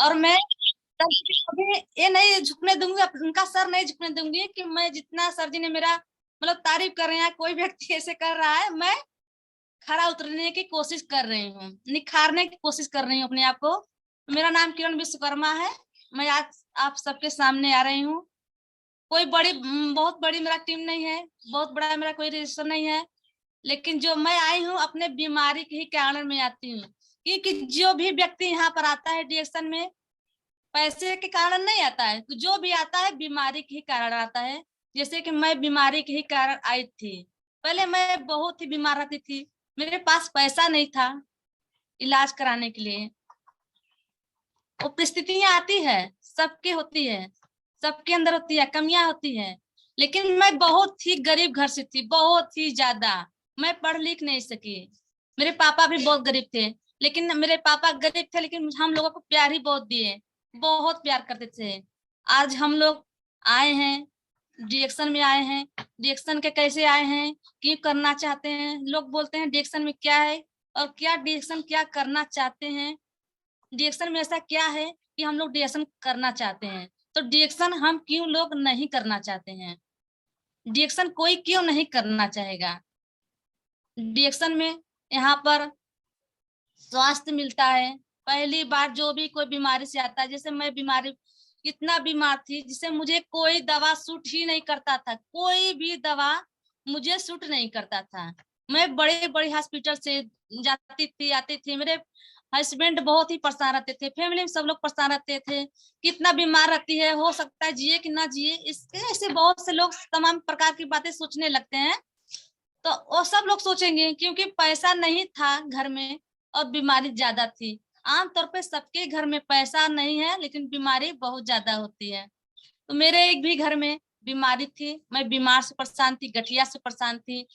और मैं कभी भी कभी ये नहीं झुकने दूंगी, उनका सर नहीं झुकने दूंगी कि मैं जितना सर जी ने मेरा मतलब तारीफ कर रहे हैं, कोई व्यक्ति ऐसे कर रहा है, मैं खरा उतरने की कोशिश कर रही हूँ, निखारने की कोशिश कर रही हूँ अपने आप को। मेरा नाम किरण विश्वकर्मा है। मैं आज आप सबके सामने आ रही हूँ। कोई बहुत बड़ी मेरा टीम नहीं है, बहुत बड़ा मेरा कोई रजिस्टर नहीं है, लेकिन जो मैं आई हूँ अपने बीमारी के ही कारण में आती हूँ। क्योंकि जो भी व्यक्ति यहाँ पर आता है डीएक्शन में, पैसे के कारण नहीं आता है, जो भी आता है बीमारी के ही कारण आता है। जैसे कि मैं बीमारी के ही कारण आई थी। पहले मैं बहुत ही बीमार रहती थी, मेरे पास पैसा नहीं था इलाज कराने के लिए। वो परिस्थितियां आती है, सबके होती है, सबके अंदर होती है, कमियां होती है। लेकिन मैं बहुत ही गरीब घर से थी, बहुत ही ज्यादा। मैं पढ़ लिख नहीं सकी। मेरे पापा भी बहुत गरीब थे, लेकिन मेरे पापा गरीब थे लेकिन हम लोगों को प्यार ही बहुत दिए, बहुत प्यार करते थे। आज हम लोग आए हैं, डीएक्शन में आए हैं। डीएक्शन के कैसे आए हैं, क्यों करना चाहते हैं, लोग बोलते हैं डीएक्शन में क्या है और क्या डीएक्शन क्या करना चाहते हैं। डीएक्शन में ऐसा क्या है कि हम लोग डीएक्शन करना चाहते हैं, तो डीएक्शन हम क्यों लोग नहीं करना चाहते हैं, डीएक्शन कोई क्यों नहीं करना चाहेगा। डीएक्शन में यहाँ पर स्वास्थ्य मिलता है। पहली बार जो भी कोई बीमारी से आता है, जैसे मैं बीमारी इतना बीमार थी जिसे मुझे कोई दवा सूट ही नहीं करता था, कोई भी दवा मुझे सूट नहीं करता था। मैं बड़े बड़े हॉस्पिटल से जाती थी आती थी, मेरे हस्बैंड बहुत ही परेशान रहते थे, फैमिली में सब लोग परेशान रहते थे, कितना बीमार रहती है, हो सकता है जिए कि ना जिए। इसके ऐसे बहुत से लोग तमाम प्रकार की बातें सोचने लगते हैं। तो वो सब लोग सोचेंगे क्योंकि पैसा नहीं था घर में और बीमारी ज्यादा थी। आमतौर पे सबके घर में पैसा नहीं है लेकिन बीमारी बहुत ज्यादा होती है। तो मेरे एक भी घर में बीमारी थी, मैं बीमार से परेशान थी, गठिया से परेशान थी।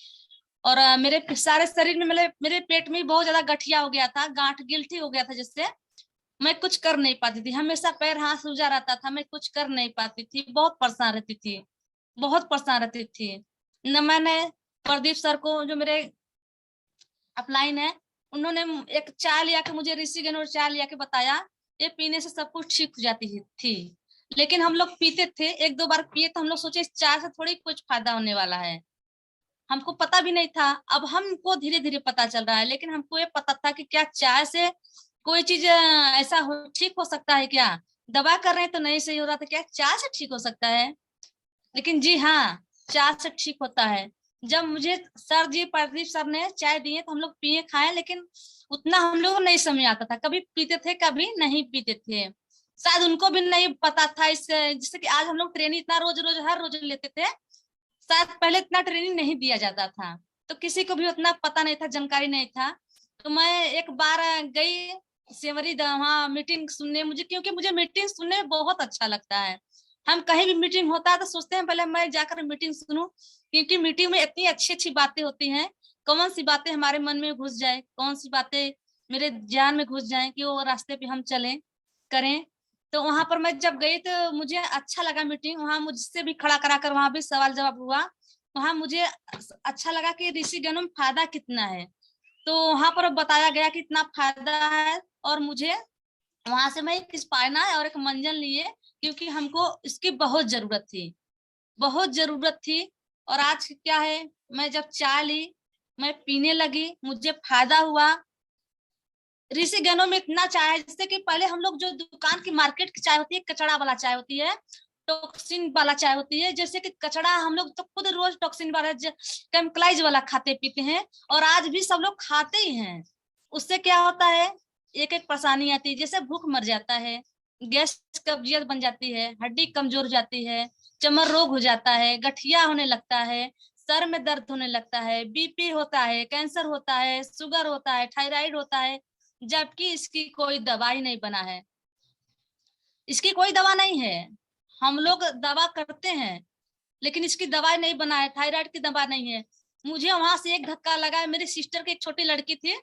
और मेरे सारे शरीर में मेरे पेट में बहुत ज्यादा गठिया हो गया था, गांठ गिल्टी हो गया था, जिससे मैं कुछ कर नहीं पाती थी, हमेशा पैर हाथ सूजा रहता था, मैं कुछ कर नहीं पाती थी, बहुत परेशान रहती थी, बहुत परेशान रहती थी। न मैंने प्रदीप सर को, जो मेरे अपलाइन है, उन्होंने एक चाय लिया के मुझे, ऋषि गनोर चाय लिया के बताया ये पीने से सब कुछ ठीक हो जाती थी। लेकिन हम लोग पीते थे, एक दो बार पिए तो हम लोग सोचे इस चाय से थोड़ी कुछ फायदा होने वाला है, हमको पता भी नहीं था। अब हमको धीरे धीरे पता चल रहा है, लेकिन हमको ये पता था कि क्या चाय से कोई चीज ऐसा ठीक हो सकता है क्या। दवा कर रहे हैं तो नहीं सही हो रहा था, क्या चाय से ठीक हो सकता है। लेकिन जी हाँ, चाय से ठीक होता है। जब मुझे सर जी प्रदीप सर ने चाय दिए तो हम लोग पिए खाए, लेकिन उतना हम लोग को नहीं समझ आता था, कभी पीते थे कभी नहीं पीते थे। शायद उनको भी नहीं पता था इस, जैसे कि आज हम लोग ट्रेनिंग इतना रोज रोज हर रोज लेते थे, शायद पहले इतना ट्रेनिंग नहीं दिया जाता था, तो किसी को भी उतना पता नहीं था, जानकारी नहीं था। तो मैं एक बार गई सेवरी वहाँ मीटिंग सुनने, मुझे क्योंकि मुझे मीटिंग सुनने में बहुत अच्छा लगता है। हम कहीं भी मीटिंग होता है तो सोचते हैं पहले मैं जाकर मीटिंग सुनूं, क्योंकि मीटिंग में इतनी अच्छी अच्छी बातें होती हैं। कौन सी बातें हमारे मन में घुस जाए, कौन सी बातें मेरे जान में घुस जाए कि वो रास्ते पे हम चलें करें। तो वहां पर मैं जब गई तो मुझे अच्छा लगा मीटिंग, वहां मुझसे भी खड़ा करा कर वहां भी सवाल जवाब हुआ। वहां मुझे अच्छा लगा कि ऋषि गणों में फायदा कितना है। तो वहां पर बताया गया कि इतना फायदा है, और मुझे वहां से मैं एक स्पाइना और एक मंजन लिए, क्योंकि हमको इसकी बहुत जरूरत थी, बहुत जरूरत थी। और आज क्या है, मैं जब चाय ली, मैं पीने लगी, मुझे फायदा हुआ। ऋषि गैनो में इतना चाय है, जैसे कि पहले हम लोग जो दुकान की मार्केट की चाय होती है, कचड़ा वाला चाय होती है, टॉक्सिन वाला चाय होती है, जैसे कि कचड़ा हम लोग तो खुद रोज टॉक्सिन वाला केमिकलाइज वाला खाते पीते हैं, और आज भी सब लोग खाते ही हैं। उससे क्या होता है, एक एक परेशानी आती है, जैसे भूख मर जाता है, गैस कब्जियत बन जाती है, हड्डी कमजोर हो जाती है, चमर रोग हो जाता है, गठिया होने लगता है, सर में दर्द होने लगता है, बीपी होता है, कैंसर होता है, शुगर होता है, थायराइड होता है, जबकि इसकी कोई दवाई नहीं बना है, इसकी कोई दवा नहीं है। हम लोग दवा करते हैं लेकिन इसकी दवाई नहीं बना है, थायराइड की दवा नहीं है। मुझे वहां से एक धक्का लगा है, मेरी सिस्टर की एक छोटी लड़की थी,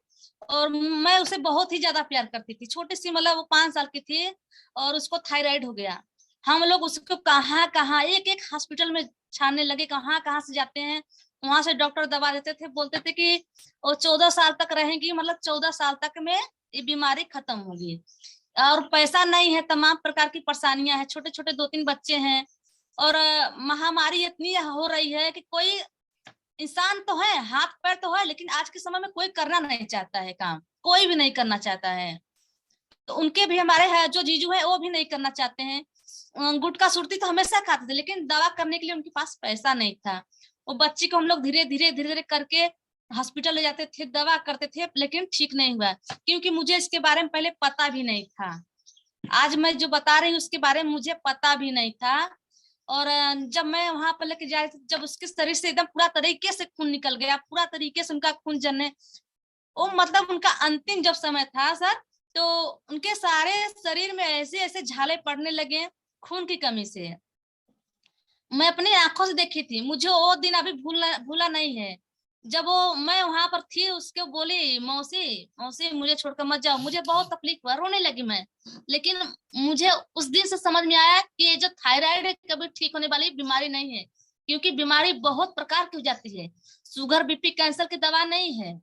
और मैं उसे बहुत ही ज्यादा प्यार करती थी, छोटी सी, मतलब वो 5 साल की थी, और उसको थायराइड हो गया। हम लोग उसको कहाँ कहाँ एक एक हॉस्पिटल में छानने लगे, कहाँ कहाँ से जाते हैं, वहां से डॉक्टर दवा देते थे, बोलते थे कि वो 14 साल तक रहेंगी, मतलब 14 साल तक में ये बीमारी खत्म होगी। और पैसा नहीं है, तमाम प्रकार की परेशानियां हैं, छोटे छोटे 2-3 बच्चे हैं, और महामारी इतनी हो रही है कि कोई इंसान तो है, हाथ पैर तो है, लेकिन आज के समय में कोई करना नहीं चाहता है काम, कोई भी नहीं करना चाहता है। तो उनके भी, हमारे है जो जीजू है वो भी नहीं करना चाहते हैं। गुटखा सुरती तो हमेशा खाते थे, लेकिन दवा करने के लिए उनके पास पैसा नहीं था। वो बच्ची को हम लोग धीरे धीरे धीरे धीरे करके हॉस्पिटल ले जाते थे, दवा करते थे, लेकिन ठीक नहीं हुआ, क्योंकि मुझे इसके बारे में पहले पता भी नहीं था। आज मैं जो बता रही हूँ उसके बारे में मुझे पता भी नहीं था। और जब मैं वहां पर लेके जाए, जब उसके शरीर से एकदम पूरा तरीके से खून निकल गया, पूरा तरीके से उनका खून जरने, वो मतलब उनका अंतिम जब समय था सर, तो उनके सारे शरीर में ऐसे ऐसे झाले पड़ने लगे खून की कमी से। मैं अपनी आंखों से देखी थी, मुझे वो दिन अभी भूलना भूला नहीं है। जब वो, मैं वहां पर थी, उसके बोली, मौसी मौसी मुझे छोड़कर मत जाओ, मुझे बहुत तकलीफ हुआ, रोने लगी मैं। लेकिन मुझे उस दिन से समझ में आया कि ये जो थायराइड है कभी ठीक होने वाली बीमारी नहीं है, क्योंकि बीमारी बहुत प्रकार की हो जाती है। शुगर, बीपी, कैंसर की दवा नहीं है,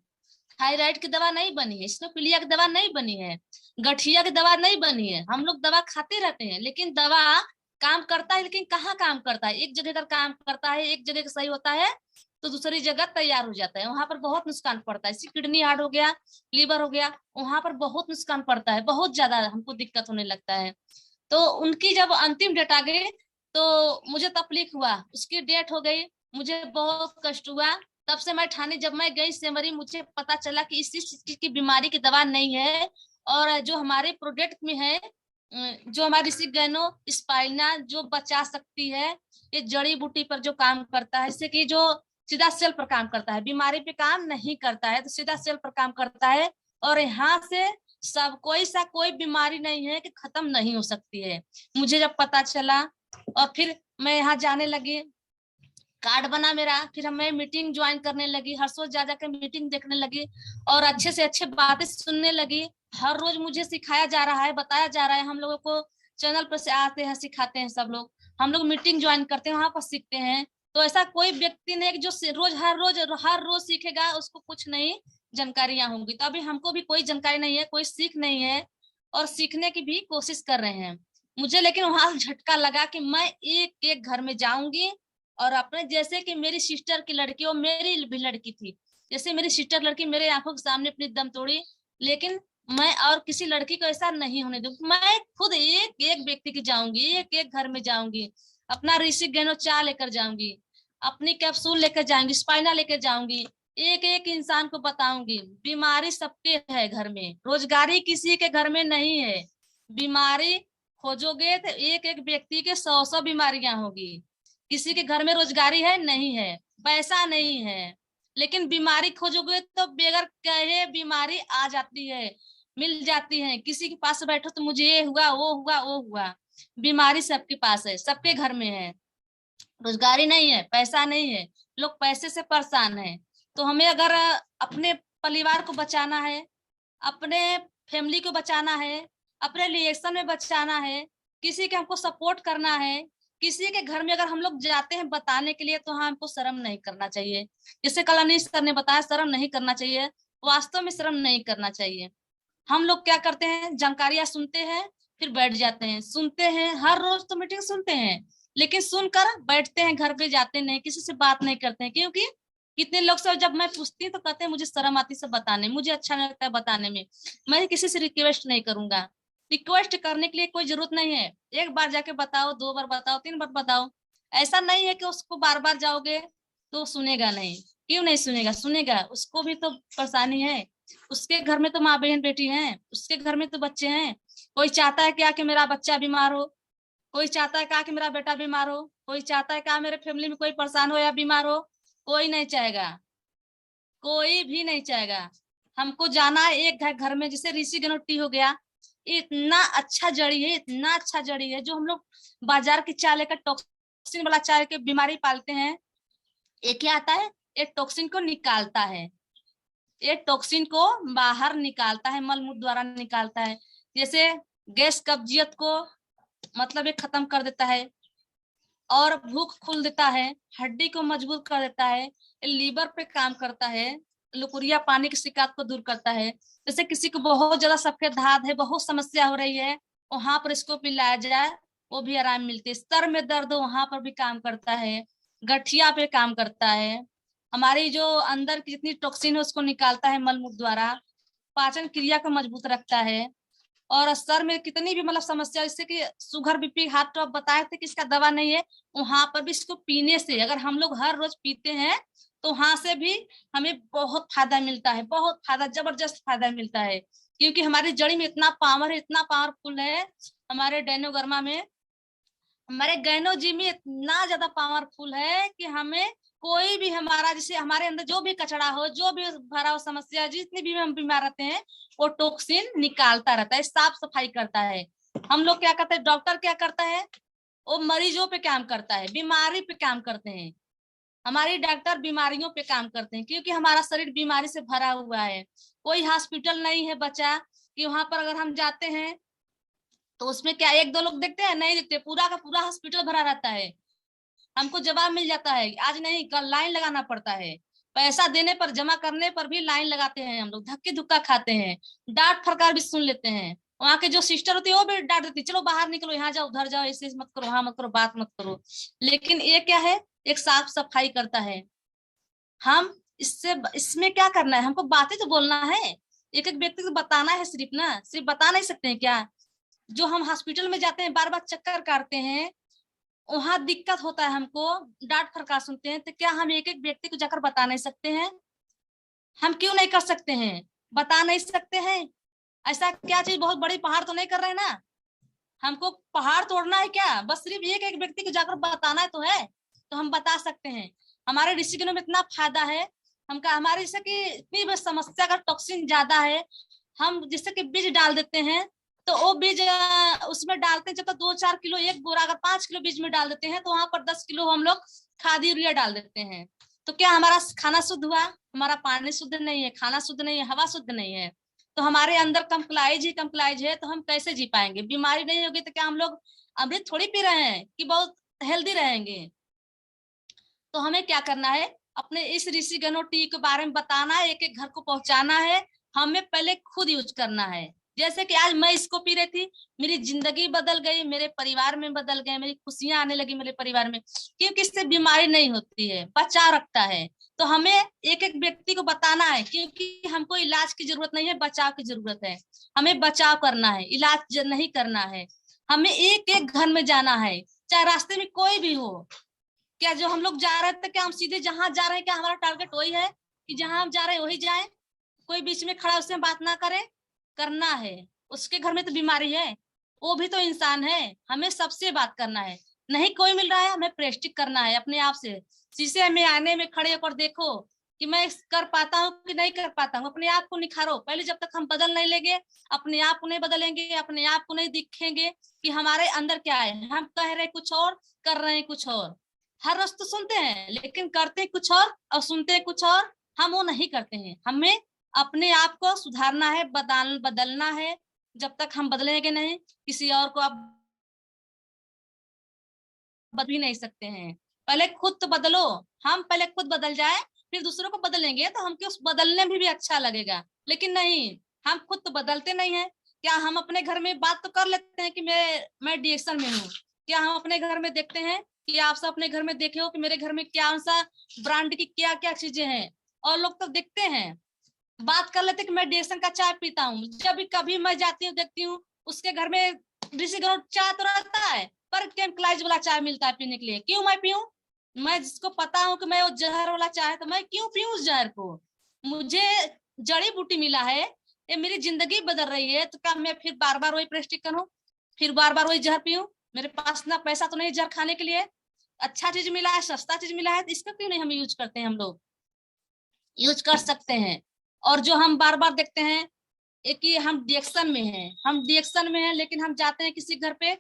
थायराइड की दवा नहीं बनी है, स्नोफिलिया की दवा नहीं बनी है, गठिया की दवा नहीं बनी है। हम लोग दवा खाते रहते हैं, लेकिन दवा काम करता है, लेकिन कहाँ काम करता है? एक जगह का काम करता है, एक जगह का सही होता है तो दूसरी जगह तैयार हो जाता है, वहां पर बहुत नुकसान पड़ता है। जैसे किडनी हार्ड हो गया, लीवर हो गया, वहां पर बहुत नुकसान पड़ता है, बहुत ज्यादा हमको दिक्कत होने लगता है। तो उनकी जब अंतिम डेट आ गई तो मुझे तकलीफ हुआ, उसकी डेट हो गई, मुझे बहुत कष्ट हुआ। तब से मैं ठाने, जब मैं गई सेमरी, मुझे पता चला कि इसी चीज की बीमारी की दवा नहीं है। और जो हमारे प्रोडक्ट में है, जो हमारी गैनो स्पाइना जो बचा सकती है, ये जड़ी बूटी पर जो काम करता है, इससे कि जो सीधा सेल पर काम करता है, बीमारी पे काम नहीं करता है, तो सीधा सेल पर काम करता है। और यहाँ से सब कोई सा कोई बीमारी नहीं है कि खत्म नहीं हो सकती है। मुझे जब पता चला, और फिर मैं यहाँ जाने लगी, कार्ड बना मेरा, फिर मैं मीटिंग ज्वाइन करने लगी, हर रोज जा जाकर मीटिंग देखने लगी, और अच्छे से अच्छे बातें सुनने लगी। हर रोज मुझे सिखाया जा रहा है, बताया जा रहा है, हम लोगों को चैनल पर से आते हैं, सिखाते हैं सब लोग, हम लोग मीटिंग ज्वाइन करते हैं, वहां पर सीखते हैं। तो ऐसा कोई व्यक्ति नहीं जो रोज हर रोज सीखेगा उसको कुछ नहीं जानकारियां होंगी। तो अभी हमको भी कोई जानकारी नहीं है, कोई सीख नहीं है, और सीखने की भी कोशिश कर रहे हैं। मुझे लेकिन वहां झटका लगा कि मैं एक एक घर में जाऊंगी, और अपने, जैसे कि मेरी सिस्टर की लड़की, और मेरी भी लड़की थी, जैसे मेरी सिस्टर लड़की मेरे आंखों के सामने अपनी दम तोड़ी, लेकिन मैं और किसी लड़की को ऐसा नहीं होने दूंगी। मैं खुद एक एक व्यक्ति की जाऊंगी, एक एक घर में जाऊंगी, अपना ऋषि गैनो चाय लेकर जाऊंगी, अपनी कैप्सूल लेकर जाऊंगी, स्पाइना लेकर जाऊंगी, एक एक इंसान को बताऊंगी। बीमारी सबके है घर में, रोजगारी किसी के घर में नहीं है। बीमारी खोजोगे तो एक एक व्यक्ति के 100-100 बीमारियां होगी। किसी के घर में रोजगारी है नहीं है, पैसा नहीं है, लेकिन बीमारी खोजोगे तो बेगर कहे बीमारी आ जाती है, मिल जाती है। किसी के पास बैठो तो मुझे ये हुआ, वो हुआ, वो हुआ। बीमारी सबके पास है, सबके घर में है। रोजगारी नहीं है, पैसा नहीं है, लोग पैसे से परेशान है। तो हमें अगर अपने परिवार को बचाना है, अपने फैमिली को बचाना है, अपने रिलेशन में बचाना है, किसी के हमको सपोर्ट करना है, किसी के घर में अगर हम लोग जाते हैं बताने के लिए, तो हाँ, हमको शर्म नहीं करना चाहिए। जैसे कल अनीश सर ने बताया, शर्म नहीं करना चाहिए, वास्तव में शर्म नहीं करना चाहिए। हम लोग क्या करते हैं, जानकारियां सुनते हैं, फिर बैठ जाते हैं, सुनते हैं, हर रोज तो मीटिंग सुनते हैं, लेकिन सुनकर बैठते हैं, घर पे जाते नहीं, किसी से बात नहीं करते हैं। क्योंकि कितने लोग से जब मैं पूछती हूँ तो कहते हैं मुझे शर्म आती से बताने, मुझे अच्छा नहीं लगता है बताने में। मैं किसी से रिक्वेस्ट नहीं करूंगा, रिक्वेस्ट करने के लिए कोई जरूरत नहीं है। एक बार जाके बताओ, 2 बार बताओ, 3 बार बताओ। ऐसा नहीं है कि उसको बार बार जाओगे तो सुनेगा नहीं। क्यों नहीं सुनेगा? सुनेगा, उसको भी तो परेशानी है, उसके घर में तो माँ बहन बेटी हैं, उसके घर में तो बच्चे हैं। कोई चाहता है क्या कि मेरा बच्चा बीमार हो, कोई चाहता है क्या कि मेरा बेटा बीमार हो, कोई चाहता है क्या मेरे फैमिली में कोई परेशान हो या बीमार हो? कोई नहीं चाहेगा, कोई भी नहीं चाहेगा। हमको जाना है एक घर घर में, जैसे ऋषि गनोट्टी हो गया, इतना अच्छा जड़ी है, इतना अच्छा जड़ी है, जो हम लोग बाजार की चाय लेकर टॉक्सिन वाला चाय के बीमारी पालते हैं। ये क्या आता है, एक टॉक्सिन को निकालता है, ये टॉक्सिन को बाहर निकालता है, मल मूत्र द्वारा निकालता है। जैसे गैस कब्जियत को मतलब ये खत्म कर देता है, और भूख खोल देता है, हड्डी को मजबूत कर देता है, लीवर पे काम करता है, लुकुरिया पानी की शिकायत को दूर करता है। जैसे किसी को बहुत ज्यादा सफेद धात है, बहुत समस्या हो रही है, वहां पर इसको पिलाया जाए, वो भी आराम मिलती है। सर में दर्द वहां पर भी काम करता है, गठिया पे काम करता है, हमारी जो अंदर की जितनी टॉक्सिन है उसको निकालता है मलमूत्र द्वारा, पाचन क्रिया को मजबूत रखता है। और सर में कितनी भी मतलब समस्या, जैसे कि शुगर बीपी हार्ट तो आप बताए थे कि इसका दवा नहीं है, वहां पर भी इसको पीने से, अगर हम लोग हर रोज पीते हैं तो वहां से भी हमें बहुत फायदा मिलता है, बहुत फायदा, जबरदस्त फायदा मिलता है। क्योंकि हमारी जड़ी में इतना पावर है, इतना पावरफुल है, हमारे डायनोगर्मा में, हमारे गैनोजी में इतना ज्यादा पावरफुल है कि हमें कोई भी हमारा, जैसे हमारे अंदर जो भी कचरा हो, जो भी भरा हो समस्या, जितनी भी हम बीमार रहते हैं, वो टॉक्सिन निकालता रहता है, साफ सफाई करता है। हम लोग क्या करते हैं, डॉक्टर क्या करता है, वो मरीजों पे काम करता है, बीमारी पे काम करते हैं। हमारी डॉक्टर बीमारियों पे काम करते हैं, क्योंकि हमारा शरीर बीमारी से भरा हुआ है। कोई हॉस्पिटल नहीं है बचा कि वहां पर अगर हम जाते हैं तो उसमें क्या एक दो लोग देखते हैं, नहीं देखते, पूरा का पूरा हॉस्पिटल भरा रहता है। हमको जवाब मिल जाता है, आज नहीं कल लाइन लगाना पड़ता है, पैसा देने पर, जमा करने पर भी लाइन लगाते हैं, हम लोग धक्के धुक्का खाते हैं, डांट फटकार भी सुन लेते हैं। वहां के जो सिस्टर होती है वो भी डांट देती, चलो बाहर निकलो, यहाँ जाओ, उधर जाओ, ऐसे मत करो, वहां मत करो, बात मत करो। लेकिन ये क्या है, एक साफ सफाई करता है। हम इससे, इसमें क्या करना है, हमको बातें तो बोलना है, एक एक व्यक्ति को बताना है, सिर्फ ना, सिर्फ बता नहीं सकते हैं क्या। जो हम हॉस्पिटल में जाते हैं, बार बार चक्कर काटते हैं, वहां दिक्कत होता है हमको, डांट फटकार सुनते हैं, तो क्या हम एक एक व्यक्ति को जाकर बता नहीं सकते हैं? हम क्यों नहीं कर सकते हैं, बता नहीं सकते हैं? ऐसा क्या चीज, बहुत बड़ी पहाड़ तो नहीं कर रहे हैं ना, हमको पहाड़ तोड़ना है क्या, बस सिर्फ एक एक व्यक्ति को जाकर बताना है तो है, तो हम बता सकते हैं। हमारे ऋषिगणों में इतना फायदा है, हमका हमारे जैसे कि इतनी बस समस्या का टॉक्सिन ज्यादा है, हम जैसे कि बीज डाल देते हैं, तो वो बीज उसमें डालते हैं, जब तक 2-4 किलो, एक बोरा अगर 5 किलो बीज में डाल देते हैं, तो वहां पर 10 किलो हम लोग खाद यूरिया डाल देते हैं। तो क्या हमारा खाना शुद्ध हुआ? हमारा पानी शुद्ध नहीं है, खाना शुद्ध नहीं है, हवा शुद्ध नहीं है, तो हमारे अंदर कंप्लाइज ही कंप्लाइज है, तो हम कैसे जी पाएंगे? बीमारी नहीं होगी तो क्या हम लोग अमृत थोड़ी पी रहे हैं कि बहुत हेल्दी रहेंगे? तो हमें क्या करना है, अपने इस ऋषि गणों टी के बारे में बताना है, एक एक घर को पहुंचाना है, हमें पहले खुद यूज करना है। जैसे कि आज मैं इसको पी रही थी, मेरी जिंदगी बदल गई, मेरे परिवार में बदल गए, मेरी खुशियां आने लगी मेरे परिवार में, क्योंकि इससे बीमारी नहीं होती है, बचाव रखता है। तो हमें एक एक व्यक्ति को बताना है, क्योंकि हमको इलाज की जरूरत नहीं है, बचाव की जरूरत है। हमें बचाव करना है, इलाज नहीं करना है। हमें एक एक घर में जाना है, चाहे रास्ते में कोई भी हो। क्या जो हम लोग जा रहे थे, क्या हम सीधे जहां जा रहे हैं, क्या हमारा टारगेट वही है कि जहां हम जा रहे हैं वही जाए? कोई बीच में खड़ा उससे बात ना करे, करना है। उसके घर में तो बीमारी है, वो भी तो इंसान है, हमें सबसे बात करना है। नहीं कोई मिल रहा है, हमें प्रेस्टिक करना है अपने आप से, शीशे में आने में खड़े होकर देखो कि मैं कर पाता हूँ कि नहीं कर पाता हूँ, अपने आप को निखारो पहले। जब तक हम बदल नहीं लेंगे, अपने आप को नहीं बदलेंगे, अपने आप को नहीं दिखेंगे कि हमारे अंदर क्या है, हम कह रहे कुछ और, कर रहे हैं कुछ और। हर रोज तो सुनते हैं, लेकिन करते कुछ और सुनते कुछ और, हम वो नहीं करते हैं। हमें अपने आप को सुधारना है, बदलना है। जब तक हम बदलेंगे नहीं, किसी और को आप बदल भी नहीं सकते हैं। पहले खुद तो बदलो, हम पहले खुद बदल जाए, फिर दूसरों को बदलेंगे तो हमको उस बदलने में भी अच्छा लगेगा। लेकिन नहीं, हम खुद तो बदलते नहीं है। क्या हम अपने घर में बात तो कर लेते हैं कि मैं डिएक्शन में हूँ? क्या हम अपने घर में देखते हैं कि आप सब अपने घर में देखे हो कि मेरे घर में क्या सा ब्रांड की क्या क्या चीजें हैं? और लोग तो देखते हैं, बात कर लेते कि मैं डिएक्शन का चाय पीता हूँ। जब भी कभी मैं जाती हूँ, देखती हूँ उसके घर में ऋषि गणों चाय तो रहता है, पर केमिकलाइज वाला चाय मिलता है पीने के लिए। क्यों मैं पीऊं? मैं जिसको पता हूँ कि मैं वो जहर वाला चाय है, तो मैं क्यों पीऊं उस जहर को? मुझे जड़ी बूटी मिला है, ये मेरी जिंदगी बदल रही है, तो क्या मैं फिर बार बार वही प्रेस्टिक करूं, फिर बार बार वही जहर पीऊं? मेरे पास ना पैसा तो नहीं जहर खाने के लिए, अच्छा चीज मिला है, सस्ता चीज मिला है, तो इसका क्यों नहीं हम यूज करते हैं? हम लोग यूज कर सकते हैं। और जो हम बार बार देखते हैं, एक ही हम डिएक्शन में हैं, हम डिएक्शन में हैं, लेकिन हम जाते हैं किसी घर पे,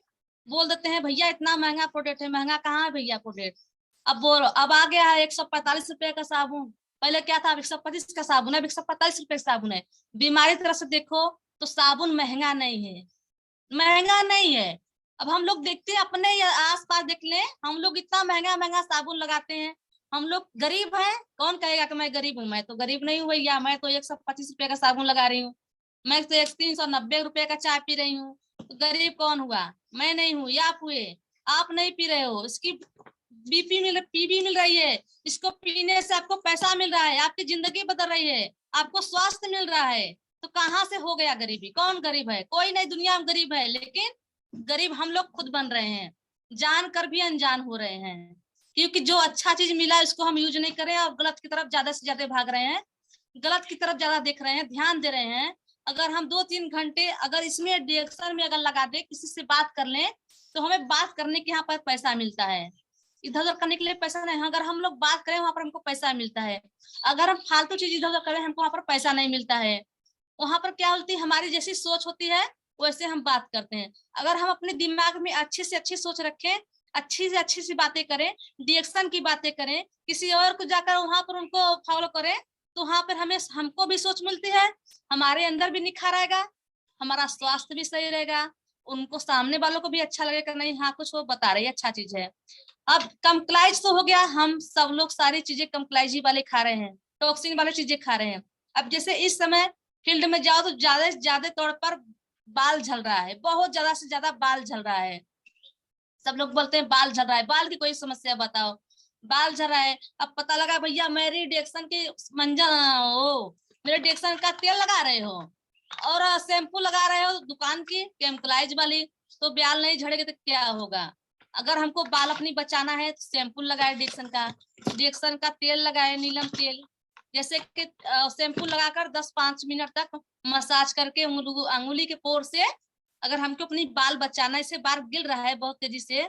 बोल देते हैं भैया इतना महंगा प्रोडक्ट है। महंगा कहाँ है भैया प्रोडक्ट? अब बोलो, अब आ गया है 145 रुपए का साबुन। पहले क्या था, 125 का साबुन है, 145 रुपए का साबुन है। बीमारी तरफ से देखो तो साबुन महंगा नहीं है, महंगा नहीं है। अब हम लोग देखते हैं, अपने आस पास देख लें, हम लोग इतना महंगा महंगा साबुन लगाते हैं, हम लोग गरीब हैं, कौन कहेगा कि मैं गरीब हूँ? मैं तो गरीब नहीं हूँ भैया, मैं तो 125 रुपए का साबुन लगा रही हूँ, मैं तो 390 रुपए का चाय पी रही हूँ। तो गरीब कौन हुआ? मैं नहीं हूँ या आप हुए? आप नहीं पी रहे हो, इसकी पीबी मिल रही है, इसको पीने से आपको पैसा मिल रहा है, आपकी जिंदगी बदल रही है, आपको स्वास्थ्य मिल रहा है। तो कहाँ से हो गया गरीबी? कौन गरीब है? कोई नहीं दुनिया में गरीब है, लेकिन गरीब हम लोग खुद बन रहे हैं, जान कर भी अनजान हो रहे हैं। क्योंकि जो अच्छा चीज मिला है उसको हम यूज नहीं कर रहे हैं और गलत की तरफ ज्यादा से ज्यादा भाग रहे हैं, गलत की तरफ ज्यादा देख रहे हैं, ध्यान दे रहे हैं। अगर हम 2-3 घंटे अगर इसमें डिएक्शन में अगर लगा दे, किसी से बात कर लें, तो हमें बात करने के यहाँ पर पैसा मिलता है, इधर उधर करने के लिए पैसा नहीं। अगर हम लोग बात करें वहां पर हमको पैसा मिलता है, अगर हम फालतू चीज इधर उधर करें हमको वहां पर पैसा नहीं मिलता है। वहां पर क्या होती है, हमारी जैसी सोच होती है वैसे हम बात करते हैं। अगर हम अपने दिमाग में अच्छी से अच्छी सोच रखें, अच्छी से अच्छी सी बातें करें, डिएक्शन की बातें करें, किसी और को जाकर वहां पर उनको फॉलो करें, तो वहां पर हमें हमको भी सोच मिलती है, हमारे अंदर भी निखार आएगा, हमारा स्वास्थ्य भी सही रहेगा, उनको सामने वालों को भी अच्छा लगेगा, नहीं हाँ कुछ वो बता रही है, अच्छा चीज है। अब कम्प्लाइज तो हो गया, हम सब लोग सारी चीजें कम्प्लाइजी वाले खा रहे हैं, टॉक्सिन वाले चीजें खा रहे हैं। अब जैसे इस समय फील्ड में जाओ तो ज्यादा से ज्यादा तौर पर बाल झड़ रहा है, बहुत ज्यादा से ज्यादा बाल झड़ रहा है। सब लोग बोलते हैं बाल झड़ रहा है, बाल की कोई समस्या बताओ, बाल झड़ रहा है। अब पता लगा भैया मेरी डिएक्शन की मंजन ओ मेरे डिएक्शन का तेल लगा रहे हो और शैम्पू लगा रहे हो दुकान की केमिकलाइज वाली, तो बाल नहीं झड़ेगा तो क्या होगा? अगर हमको बाल अपनी बचाना है तो शैम्पू लगाए, डिएक्शन का तेल लगाए, नीलम तेल, जैसे कि शैम्पू लगाकर 10-5 मिनट तक मसाज करके अंगुली के पोर से, अगर हमको अपनी बाल बचाना, इसे बाल गिर रहा है बहुत तेजी से,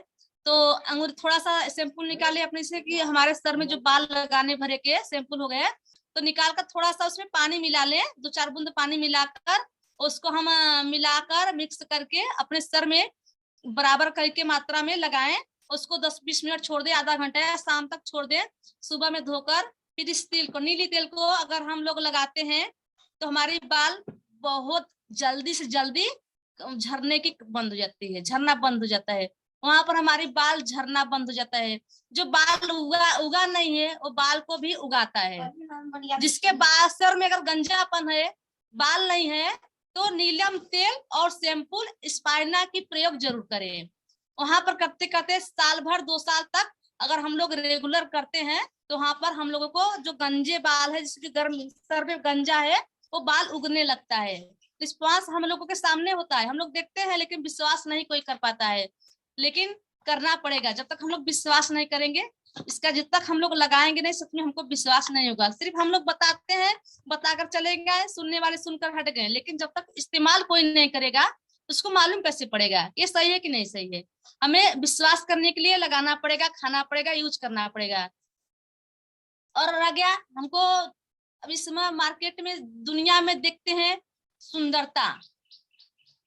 तो अंगुली थोड़ा सा शैम्पू निकाले अपने से, कि हमारे सर में जो बाल लगाने भरे के शैम्पू हो गए, तो निकाल कर थोड़ा सा उसमें पानी मिला ले, 2-4 बूंद पानी मिलाकर उसको हम मिलाकर मिक्स करके अपने सर में बराबर करके मात्रा में लगाएं, उसको 10-20 मिनट छोड़ दे, आधा घंटा या शाम तक छोड़ दे, सुबह में धोकर फिर इस तेल को, नीली तेल को अगर हम लोग लगाते हैं तो हमारी बाल बहुत जल्दी से जल्दी झरने की बंद हो जाती है, झरना बंद हो जाता है, वहां पर हमारी बाल झरना बंद हो जाता है। जो बाल उगा नहीं है वो बाल को भी उगाता है। जिसके बाल सर में अगर गंजापन है, बाल नहीं है, तो नीलम तेल और शैम्पू स्पाइना की प्रयोग जरूर करें। वहां पर करते करते साल भर 2 साल तक अगर हम लोग रेगुलर करते हैं, तो वहां पर हम लोगों को जो गंजे बाल है, जिसके गर्म सर में गंजा है, वो बाल उगने लगता है। रिस्पॉन्स हम लोगों के सामने होता है, हम लोग देखते हैं लेकिन विश्वास नहीं कोई कर पाता है, लेकिन करना पड़ेगा। जब तक हम लोग विश्वास नहीं करेंगे, इसका जब तक हम लोग लगाएंगे नहीं, सच में हमको विश्वास नहीं होगा। सिर्फ हम लोग बताते हैं, बताकर चले गए, सुनने वाले सुनकर हट गए, लेकिन जब तक इस्तेमाल कोई नहीं करेगा उसको मालूम कैसे पड़ेगा ये सही है कि नहीं सही है? हमें विश्वास करने के लिए लगाना पड़ेगा, खाना पड़ेगा, यूज करना पड़ेगा। और रह गया हमको, अब इस समय मार्केट में दुनिया में देखते हैं सुंदरता,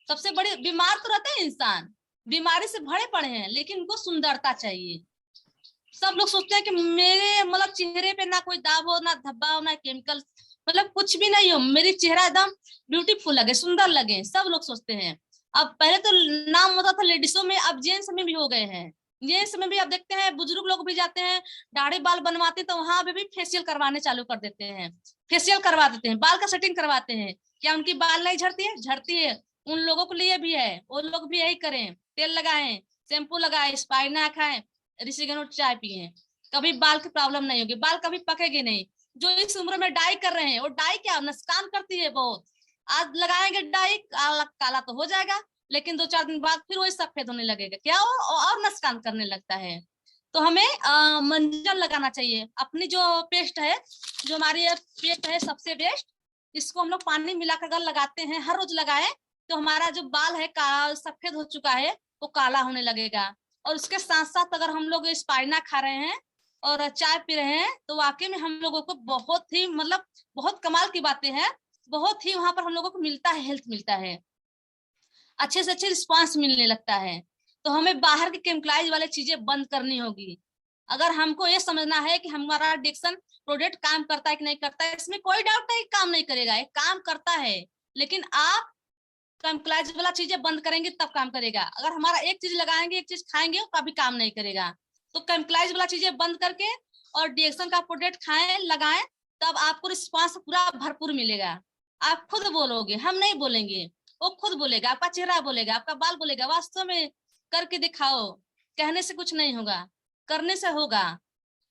सबसे बड़ी बीमार तो रहते हैं इंसान, बीमारी से भरे पड़े हैं, लेकिन उनको सुंदरता चाहिए। सब लोग सोचते हैं कि मेरे मतलब चेहरे पे ना कोई दाग हो, ना धब्बा हो, ना केमिकल, मतलब कुछ भी नहीं हो, मेरी चेहरा एकदम ब्यूटीफुल लगे, सुंदर लगे, सब लोग सोचते हैं। अब पहले तो नाम होता था लेडीजों में, अब जेंट्स में भी हो गए हैं। जेंट्स में भी अब देखते हैं बुजुर्ग लोग भी जाते हैं दाढ़ी बाल बनवाते, तो वहां पे भी फेशियल करवाने चालू कर देते हैं, फेशियल करवा देते हैं, बाल का सेटिंग करवाते हैं। क्या उनकी बाल नहीं झड़ती है? झड़ती है। उन लोगों के लिए भी है, वो लोग भी यही करें, तेल लगाएं, शैम्पू लगाएं, स्पाइना खाएं, ऋषिगण चाय पिए, कभी बाल की प्रॉब्लम नहीं होगी, बाल कभी पकेगे नहीं। जो इस उम्र में डाई कर रहे हैं, वो डाई क्या नुकसान करती है बहुत। आज लगाएंगे डाई, काला काला तो हो जाएगा, लेकिन 2-4 दिन बाद फिर वही सफेद होने लगेगा, क्या वो और नुकसान करने लगता है। तो हमें मंजन लगाना चाहिए। अपनी जो पेस्ट है, जो हमारी पेस्ट है सबसे बेस्ट, इसको हम लोग पानी मिलाकर अगर लगाते हैं, हर रोज लगाए, तो हमारा जो बाल है सफेद हो चुका है वो काला होने लगेगा। और उसके साथ साथ अगर हम लोग स्पाइना खा रहे हैं और चाय पी रहे हैं, तो वाकई में हम लोगों को बहुत ही मतलब बहुत कमाल की बातें हैं, बहुत ही वहां पर हम लोगों को मिलता है, हेल्थ मिलता है, अच्छे से अच्छे रिस्पॉन्स मिलने लगता है। तो हमें बाहर के केमिकलाइज वाले चीजें बंद करनी होगी। अगर हमको ये समझना है कि हमारा एडिक्शन प्रोडक्ट काम करता है कि नहीं करता है, इसमें कोई डाउट नहीं, काम नहीं करेगा, ये काम करता है, लेकिन आप केमिकलाइज वाला चीजें बंद करेंगे तब काम करेगा। अगर हमारा एक चीज लगाएंगे, एक चीज खाएंगे, कभी काम नहीं करेगा। तो केमिकलाइज वाला चीजें बंद करके और डीएक्सन का प्रोडक्ट खाएं लगाएं, तब आपको रिस्पांस पूरा भरपूर मिलेगा। आप खुद बोलोगे, हम नहीं बोलेंगे, वो खुद बोलेगा, आपका चेहरा बोलेगा, आपका बाल बोलेगा। वास्तव में करके दिखाओ, कहने से कुछ नहीं होगा, करने से होगा।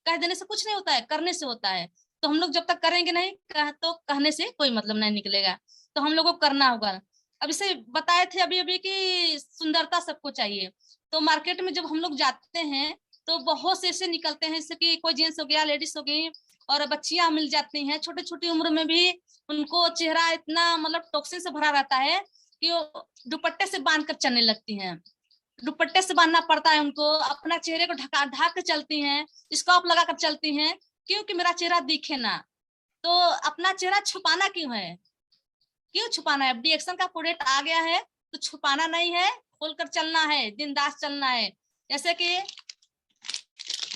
कह देने से कुछ नहीं होता है, करने से होता है। तो हम लोग जब तक करेंगे नहीं तो कहने से कोई मतलब नहीं निकलेगा। तो हम लोगों को करना होगा। अब इसे बताए थे अभी अभी कि सुंदरता सबको चाहिए। तो मार्केट में जब हम लोग जाते हैं तो बहुत से ऐसे निकलते हैं, जैसे कि कोई जेंट्स हो गया, लेडीज हो गई, और बच्चियां मिल जाती हैं छोटी छोटी उम्र में भी। उनको चेहरा इतना मतलब टॉक्सिन से भरा रहता है कि वो दुपट्टे से बांध कर चलने लगती हैं। दुपट्टे से बांधना पड़ता है उनको, अपना चेहरे को ढका ढक के चलती हैं, स्कार्फ लगा कर चलती हैं, क्योंकि मेरा चेहरा दिखे ना। तो अपना चेहरा छुपाना क्यों है? क्यों छुपाना है? अब डीएक्सन का प्रोडक्ट आ गया है तो छुपाना नहीं है, खोलकर चलना है, बिंदास चलना है। जैसे कि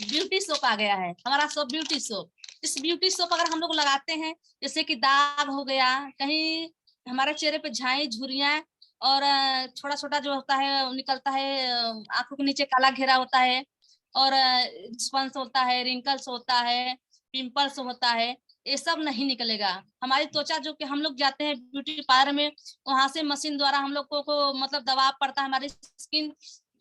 ब्यूटी सोप आ गया है, हमारा सोप ब्यूटी सोप। इस ब्यूटी सोप अगर हम लोग लगाते हैं, जैसे कि दाग हो गया, कहीं हमारे चेहरे पे झाई झुर्रियां, और छोटा छोटा जो होता है वो निकलता है, आंखों के नीचे काला घेरा होता है, और स्पंस होता है, रिंकल्स होता है, पिंपल्स होता है, ये सब नहीं निकलेगा। हमारी त्वचा जो कि हम लोग जाते हैं ब्यूटी पार्लर में, वहां से मशीन द्वारा हम लोग को मतलब दबाव पड़ता है, हमारी स्किन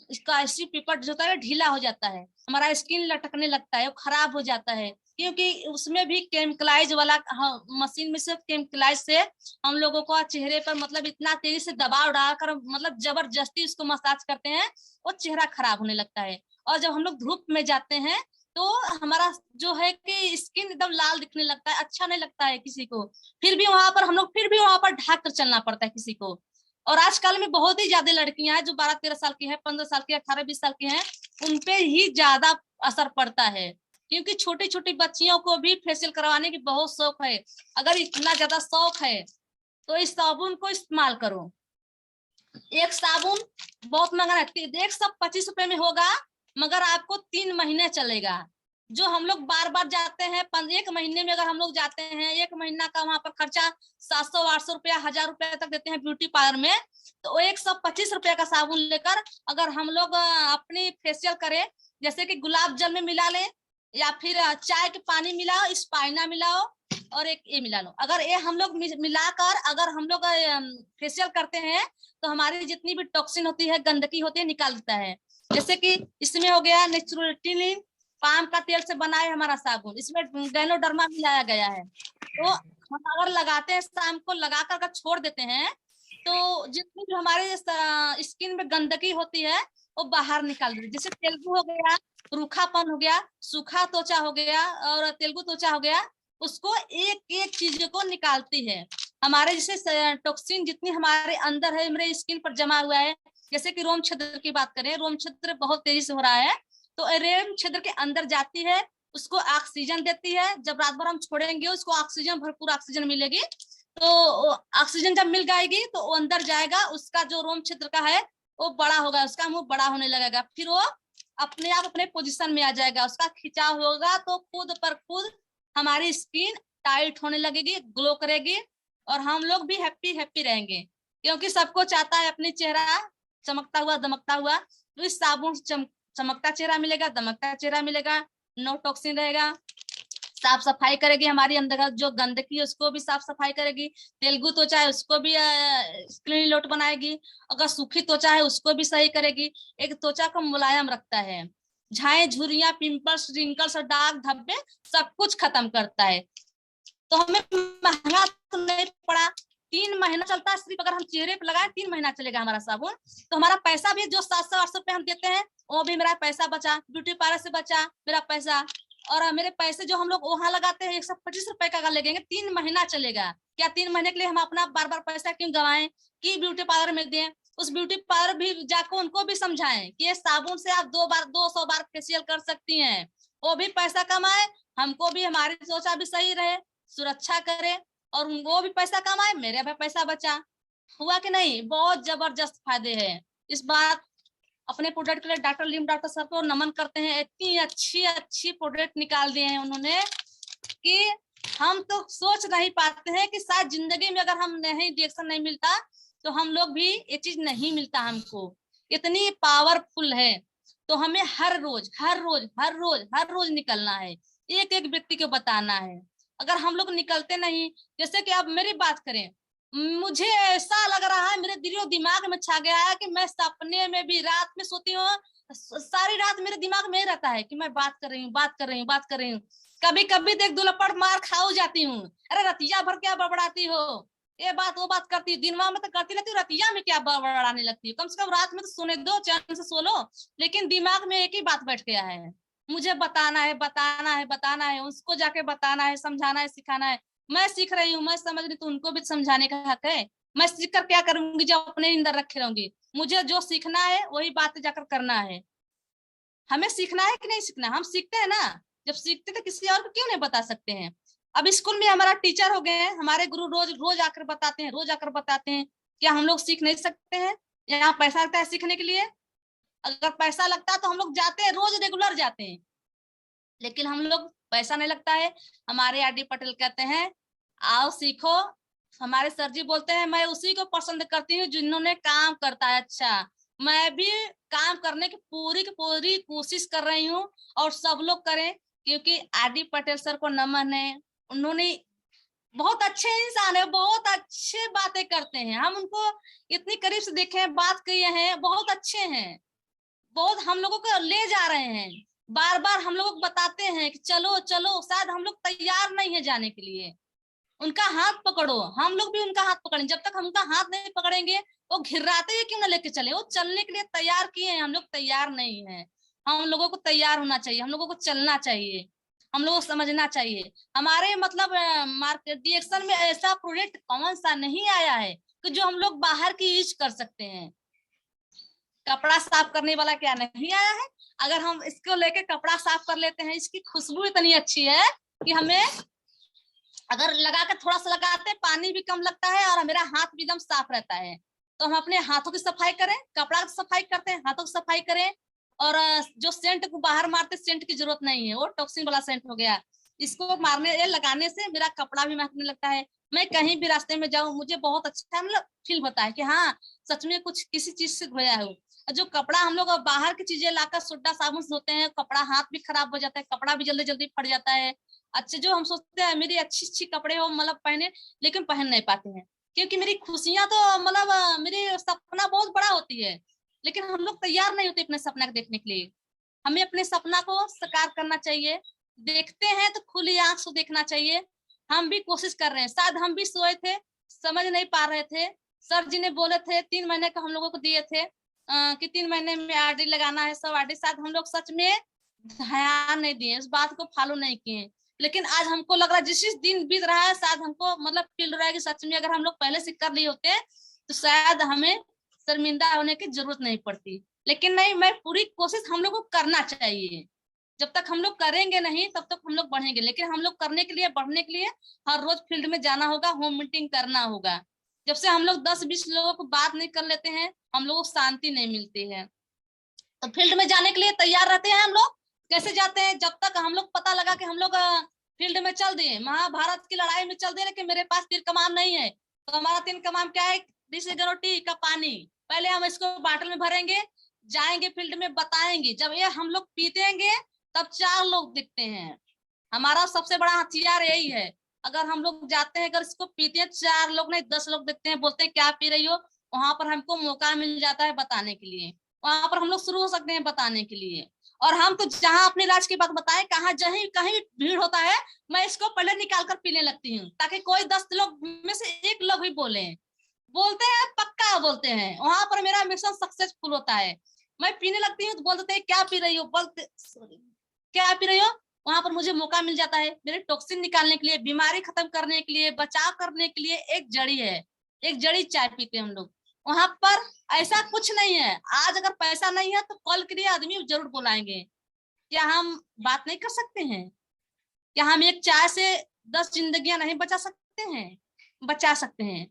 इसका ऐसी पेपर जो होता है ढीला हो जाता है, हमारा स्किन लटकने लगता है, वो खराब हो जाता है, क्योंकि उसमें भी केमिकलाइज वाला, हाँ, मशीन में से केमिकलाइज से हम लोगों को चेहरे पर मतलब इतना तेजी से दबाव डालकर मतलब जबरदस्ती उसको मसाज करते हैं, वो चेहरा खराब होने लगता है। और जब हम लोग धूप में जाते हैं तो हमारा जो है कि स्किन एकदम लाल दिखने लगता है, अच्छा नहीं लगता है किसी को। फिर भी वहां पर ढक कर चलना पड़ता है किसी को। और आजकल में बहुत ही ज्यादा लड़कियां हैं जो 12-13 साल की है, 15 साल की, 18-20 साल की हैं, उनपे ही ज्यादा असर पड़ता है, क्योंकि छोटी छोटी बच्चियों को भी फेशियल करवाने की बहुत शौक है। अगर इतना ज्यादा शौक है तो इस साबुन को इस्तेमाल करो। एक साबुन बहुत महंगा है, 125 रुपए में होगा, मगर आपको 3 महीने चलेगा। जो हम लोग बार बार जाते हैं, 1 महीने में अगर हम लोग जाते हैं, 1 महीना का वहां पर खर्चा 700-800 रुपया, 1000 रुपया तक देते हैं ब्यूटी पार्लर में। तो 125 रुपया का साबुन लेकर अगर हम लोग अपनी फेशियल करें, जैसे कि गुलाब जल में मिला लें, या फिर चाय के पानी मिलाओ, स्पाइना मिलाओ, और एक ये मिला लो। अगर ये हम लोग मिलाकर अगर हम लोग फेशियल करते हैं तो हमारी जितनी भी टॉक्सिन होती है, गंदगी होती है, निकाल देता है। जैसे कि इसमें हो गया नेचुरलिन पाम का तेल से बना है हमारा साबुन, इसमें गैनोडर्मा मिलाया गया है। तो हम अगर लगाते हैं, शाम को लगाकर अगर छोड़ देते हैं, तो जितनी भी हमारे स्किन में गंदगी होती है वो बाहर निकाल देती है। जैसे तेलुगु हो गया, रूखापन हो गया, सूखा त्वचा हो गया, और तेलुगु त्वचा हो गया, उसको एक एक चीज को निकालती है। हमारे जैसे टॉक्सिन जितनी हमारे अंदर है, हमारे स्किन पर जमा हुआ है, जैसे कि रोम छिद्र की बात करें, रोम छिद्र बहुत तेजी से हो रहा है, तो रोम छिद्र के अंदर जाती है, उसको ऑक्सीजन देती है। जब रात भर हम छोड़ेंगे उसको ऑक्सीजन, भरपूर ऑक्सीजन मिलेगी, तो ऑक्सीजन जब मिल जाएगी तो वो अंदर जाएगा, उसका जो रोम छिद्र का है वो बड़ा होगा, उसका मुंह बड़ा होने लगेगा, फिर वो अपने आप अपने पोजीशन में आ जाएगा, उसका खिंचाव होगा, तो खुद पर खुद हमारी स्किन टाइट होने लगेगी, ग्लो करेगी, और हम लोग भी हैप्पी हैप्पी रहेंगे। क्योंकि सबको चाहता है अपनी चेहरा चमकता हुआ दमकता हुआ, तो इस साबुन से चमकता चेहरा मिलेगा, दमकता चेहरा मिलेगा, नो टॉक्सिन रहेगा, साफ सफाई करेगी, हमारी अंदर का जो गंदगी है उसको भी साफ सफाई करेगी, तेलुगु त्वचा है उसको भी क्लीन लोट बनाएगी, अगर सूखी त्वचा है उसको भी सही करेगी, एक त्वचा को मुलायम रखता है, झाएं झुर्रियां, पिंपल्स, रिंकल्स और दाग धब्बे सब कुछ खत्म करता है। तो हमें महंगा तो नहीं पड़ा, 3 महीना चलता है, सिर्फ अगर हम चेहरे पे लगाए 3 महीना चलेगा हमारा साबुन। तो हमारा पैसा भी जो 700-800 रुपये हम देते हैं, वो भी मेरा पैसा बचा, ब्यूटी पार्लर से बचा मेरा पैसा। और मेरे पैसे जो हम लोग वहां लगाते हैं 125 रुपए का अगर लगेंगे, 3 महीना चलेगा। क्या 3 महीने के लिए हम अपना बार बार पैसा क्यों गवाएं कि ब्यूटी पार्लर में दें? उस ब्यूटी पार्लर भी जाकर उनको भी समझाएं कि ये साबुन से आप 200 बार फेशियल कर सकती हैं, वो भी पैसा कमाए, हमको भी हमारी त्वचा भी सही रहे, सुरक्षा करे, और वो भी पैसा कमाए, मेरे भी पैसा बचा। हुआ कि नहीं? बहुत जबरदस्त फायदे हैं इस बार। अपने प्रोडक्ट के लिए डॉक्टर लीम डॉक्टर सर को नमन करते हैं, इतनी अच्छी अच्छी प्रोडक्ट निकाल दिए हैं उन्होंने कि हम तो सोच नहीं पाते हैं कि शायद जिंदगी में अगर हम नहीं रिएक्शन नहीं मिलता तो हम लोग भी ये चीज नहीं मिलता हमको, इतनी पावरफुल है। तो हमें हर रोज हर रोज हर रोज हर रोज निकलना है, एक एक व्यक्ति को बताना है। अगर हम लोग निकलते नहीं, जैसे कि अब मेरी बात करें, मुझे ऐसा लग रहा है, मेरे दिलो दिमाग में छा गया है कि मैं सपने में भी रात में सोती हूँ, सारी रात मेरे दिमाग में ही रहता है कि मैं बात कर रही हूँ, बात कर रही हूँ, बात कर रही हूँ। कभी कभी देख दुलपड़ मार खाऊ जाती हूँ, अरे रतिया भर क्या बड़बड़ाती हो, ये बात वो बात करती, दिनवा में तो करती रहती हूँ, रतिया में क्या बड़बड़ाने लगती है, कम से कम रात में तो सोने दो, चैन से सो लो। लेकिन दिमाग में एक ही बात बैठ गया है, मुझे बताना है, बताना है, बताना है, उसको जाके बताना है, समझाना है, सिखाना है। मैं सीख रही हूँ, मैं समझ रही, तो उनको भी समझाने का हक है। मैं सीख कर क्या करूंगी जब अपने अंदर रखे रहूंगी? मुझे जो सीखना है वही बात जाकर करना है। हमें सीखना है कि नहीं सीखना? हम सीखते हैं ना, जब सीखते तो किसी और को क्यों नहीं बता सकते हैं? अब स्कूल में हमारा टीचर हो गए हैं, हमारे गुरु रोज रोज आकर बताते हैं, रोज आकर बताते हैं। क्या हम लोग सीख नहीं सकते हैं? यहाँ पैसा लगता है सीखने के लिए, अगर पैसा लगता है तो हम लोग जाते हैं, रोज रेगुलर जाते हैं। लेकिन हम लोग, पैसा नहीं लगता है। हमारे आर डी पटेल कहते हैं आओ सीखो। हमारे सर जी बोलते हैं मैं उसी को पसंद करती हूँ जिन्होंने काम करता है। अच्छा, मैं भी काम करने की पूरी कोशिश कर रही हूँ, और सब लोग करें, क्योंकि आर डी पटेल सर को नमन है। उन्होंने बहुत अच्छे इंसान है, बहुत अच्छे बातें करते हैं, हम उनको इतनी करीब से देखे हैं, बात किए हैं, बहुत अच्छे हैं। बहुत हम लोगों को ले जा रहे हैं, बार बार हम लोग बताते हैं कि चलो चलो, शायद हम लोग तैयार नहीं है जाने के लिए। उनका हाथ पकड़ो, हम लोग भी उनका हाथ पकड़ें। जब तक हम उनका हाथ नहीं पकड़ेंगे, वो घिर्राते हुए क्यों ना लेके चले, वो चलने के लिए तैयार किए हैं, हम लोग तैयार नहीं है। हम लोगों को तैयार होना चाहिए, हम लोगों को चलना चाहिए, हम लोगों को समझना चाहिए। हमारे मतलब मार्केट डिएक्शन में ऐसा प्रोजेक्ट कौन सा नहीं आया है कि जो हम लोग बाहर की यूज कर सकते हैं। कपड़ा साफ करने वाला क्या नहीं आया है? अगर हम इसको लेके कपड़ा साफ कर लेते हैं, इसकी खुशबू इतनी अच्छी है कि हमें अगर लगा के थोड़ा सा लगाते हैं, पानी भी कम लगता है और मेरा हाथ भी एकदम साफ रहता है। तो हम अपने हाथों की सफाई करें, कपड़ा की सफाई करते हैं, हाथों की सफाई करें। और जो सेंट को बाहर मारते, सेंट की जरूरत नहीं है, वो टॉक्सिन वाला सेंट हो गया। इसको मारने, ये लगाने से मेरा कपड़ा भी महकने लगता है। मैं कहीं भी रास्ते में जाऊं, मुझे बहुत अच्छा मतलब फील होता है कि हाँ, सच में कुछ किसी चीज से धोया हो। जो कपड़ा हम लोग बाहर की चीजें लाकर सोडा साबुन से धोते हैं, कपड़ा हाथ भी खराब हो जाता है, कपड़ा भी जल्दी जल्दी फट जाता है। अच्छे जो हम सोचते हैं मेरी अच्छी अच्छी कपड़े हो मतलब पहने, लेकिन पहन नहीं पाते हैं, क्योंकि मेरी खुशियां तो मतलब मेरी सपना बहुत बड़ा होती है, लेकिन हम लोग तैयार नहीं होते अपने सपना को देखने के लिए। हमें अपने सपना को साकार करना चाहिए। देखते हैं तो खुली आंख से देखना चाहिए। हम भी कोशिश कर रहे हैं, शायद हम भी सोए थे, समझ नहीं पा रहे थे। सर जी ने बोले थे 3 महीने का हम लोगों को दिए थे, कि 3 महीने में आरडी लगाना है, सब आरडी। शायद हम लोग सच में ध्यान नहीं दिए, उस बात को फॉलो नहीं किए। लेकिन आज हमको लग रहा है, जिस दिन बीत रहा है, शायद हमको मतलब फील रहा है कि सच में अगर हम लोग पहले से कर लिए होते तो शायद हमें शर्मिंदा होने की जरूरत नहीं पड़ती। लेकिन नहीं, मैं पूरी कोशिश हम लोग को करना चाहिए। जब तक हम लोग करेंगे नहीं तब तक हम लोग बढ़ेंगे, लेकिन हम लोग करने के लिए, बढ़ने के लिए हर रोज फील्ड में जाना होगा, होम मीटिंग करना होगा। जब से हम लोग 10-20 लोगों को बात नहीं कर लेते हैं, हम लोगों को शांति नहीं मिलती है। तो फील्ड में जाने के लिए तैयार रहते हैं हम लोग। कैसे जाते हैं? जब तक हम लोग पता लगा कि हम लोग फील्ड में चल दिए, महाभारत की लड़ाई में चल दिए, लेकिन मेरे पास तीर कमान नहीं है, तो हमारा तीर कमान क्या है? टी का पानी। पहले हम इसको बाटल में भरेंगे, जाएंगे फील्ड में बताएंगे, जब ये हम लोग पीतेंगे तब 4 लोग दिखते हैं। हमारा सबसे बड़ा हथियार यही है। अगर हम लोग जाते हैं, अगर इसको पीते हैं, 4 लोग नहीं 10 लोग दिखते हैं, बोलते हैं क्या पी रही हो, वहां पर हमको मौका मिल जाता है बताने के लिए। वहां पर हम लोग शुरू हो सकते हैं बताने के लिए। और हम तो जहां अपने राज की बात बताएं, कहाँ जहीं कहीं भीड़ होता है, मैं इसको पहले निकाल कर पीने लगती हूँ, ताकि कोई 10 लोग में से 1 लोग भी बोलते हैं पक्का बोलते हैं, वहां पर मेरा मिशन सक्सेसफुल होता है। मैं पीने लगती हूँ तो बोलते हैं क्या पी रही हो, बोलते क्या पी रही हो। वहां पर मुझे मौका मिल जाता है मेरे टॉक्सिन निकालने के लिए, बीमारी खत्म करने के लिए, बचाव करने के लिए। एक जड़ी है, एक जड़ी चाय पीते हैं हम लोग वहां पर। ऐसा कुछ नहीं है, आज अगर पैसा नहीं है तो कल के लिए आदमी जरूर बुलाएंगे। क्या हम बात नहीं कर सकते हैं? क्या हम एक चाय से 10 जिंदगियां नहीं बचा सकते हैं? बचा सकते हैं।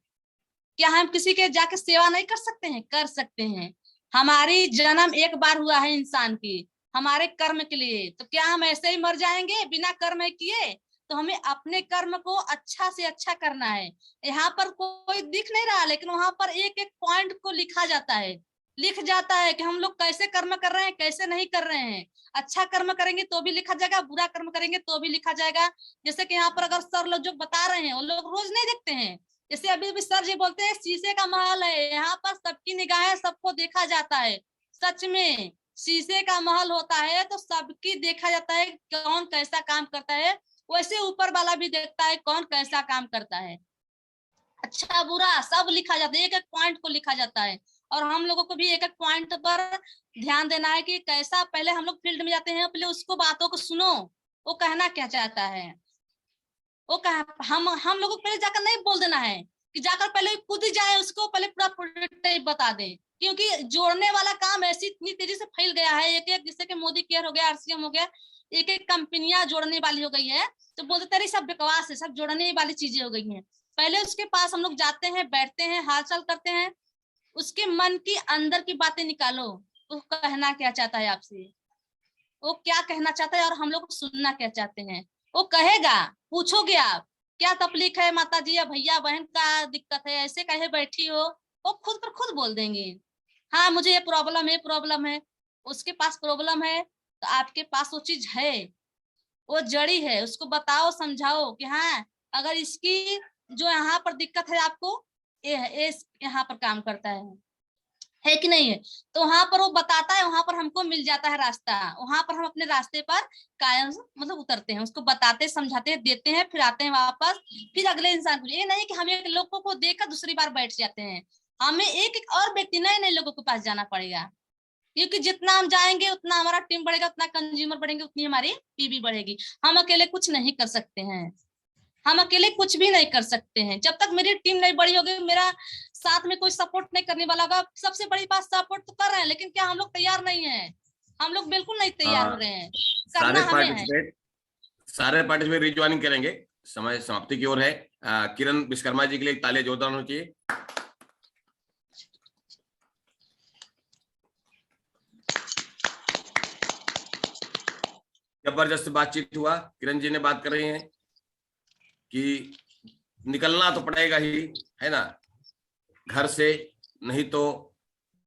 क्या हम किसी के जाके सेवा नहीं कर सकते हैं? कर सकते हैं। हमारी जन्म एक बार हुआ है इंसान की, हमारे कर्म के लिए। तो क्या हम ऐसे ही मर जाएंगे बिना कर्म किए? तो हमें अपने कर्म को अच्छा से अच्छा करना है। यहाँ पर कोई दिख नहीं रहा, लेकिन वहां पर एक एक पॉइंट को लिखा जाता है। लिख जाता है कि हम लोग कैसे कर्म कर रहे हैं, कैसे नहीं कर रहे हैं। अच्छा कर्म करेंगे तो भी लिखा जाएगा, बुरा कर्म करेंगे तो भी लिखा जाएगा। जैसे कि यहाँ पर अगर सर लोग जो बता रहे हैं वो लोग रोज नहीं देखते हैं। जैसे अभी अभी सर जी बोलते हैं शीशे का महल है, यहाँ पर सबकी निगाहें सबको देखा जाता है। सच में शीशे का महल होता है तो सबकी देखा जाता है कौन कैसा काम करता है। वैसे ऊपर वाला भी देखता है कौन कैसा काम करता है। अच्छा बुरा सब लिखा जाता है, एक एक पॉइंट को लिखा जाता है। और हम लोगों को भी एक एक पॉइंट पर ध्यान देना है कि कैसा, पहले हम लोग फील्ड में जाते हैं, पहले उसको बातों को सुनो, वो कहना क्या चाहता है। वो कहा हम लोगों को पहले जाकर नहीं बोल देना है कि जाकर पहले खुद ही जाए, उसको पहले पूरा प्रोडक्ट बता दें। क्योंकि जोड़ने वाला काम ऐसी इतनी तेजी से फैल गया है, एक एक जैसे कि मोदी केयर हो गया, आरसीएम हो गया, एक एक कंपनियां जोड़ने वाली हो गई है। तो बोलते तेरी सब बकवास है, सब जोड़ने वाली चीजें हो गई हैं। पहले उसके पास हम लोग जाते हैं, बैठते हैं, हालचाल करते हैं, उसके मन की अंदर की बातें निकालो। वो कहना क्या चाहता है आपसे, वो क्या कहना चाहता है और हम लोग सुनना क्या चाहते हैं। वो कहेगा, पूछोगे आप क्या तकलीफ है माता जी या भैया बहन का दिक्कत है, ऐसे कहे बैठी हो, वो खुद पर खुद बोल देंगे हाँ मुझे ये प्रॉब्लम है, प्रॉब्लम है। उसके पास प्रॉब्लम है तो आपके पास वो चीज है, वो जड़ी है, उसको बताओ समझाओ कि हाँ अगर इसकी जो यहाँ पर दिक्कत है आपको, ये यहाँ पर काम करता है कि नहीं है। तो वहां पर वो बताता है, वहां पर हमको मिल जाता है रास्ता, वहां पर हम अपने रास्ते पर कायम मतलब उतरते हैं, उसको बताते समझाते देते हैं, फिर आते हैं वापस, फिर अगले इंसान को। ये नहीं कि हम एक लोगों को देखकर दूसरी बार बैठ जाते हैं, हमें एक एक और व्यक्ति नए नए लोगों के पास जाना पड़ेगा। क्योंकि जितना हम जाएंगे उतना हमारा टीम बढ़ेगा, उतना कंज्यूमर बढ़ेंगे, उतनी हमारी पीबी बढ़ेगी। हम अकेले कुछ नहीं कर सकते हैं, हम अकेले कुछ भी नहीं कर सकते हैं। जब तक मेरी टीम नहीं बड़ी होगी, मेरा साथ में कोई सपोर्ट नहीं करने वाला होगा। सबसे बड़ी बात, सपोर्ट तो कर रहे हैं लेकिन क्या हम लोग तैयार नहीं है, हम लोग बिल्कुल नहीं तैयार हो रहे हैं, करना हमें है। सारे पार्टिसिपेट रिज्वाइनिंग करेंगे, समय समाप्ति की ओर है। किरण विश्वकर्मा जी के लिए तालियां जोरदार होनी चाहिए। जबरदस्त बातचीत हुआ। किरण जी ने बात कर रही हैं कि निकलना तो पड़ेगा ही, है ना, घर से, नहीं तो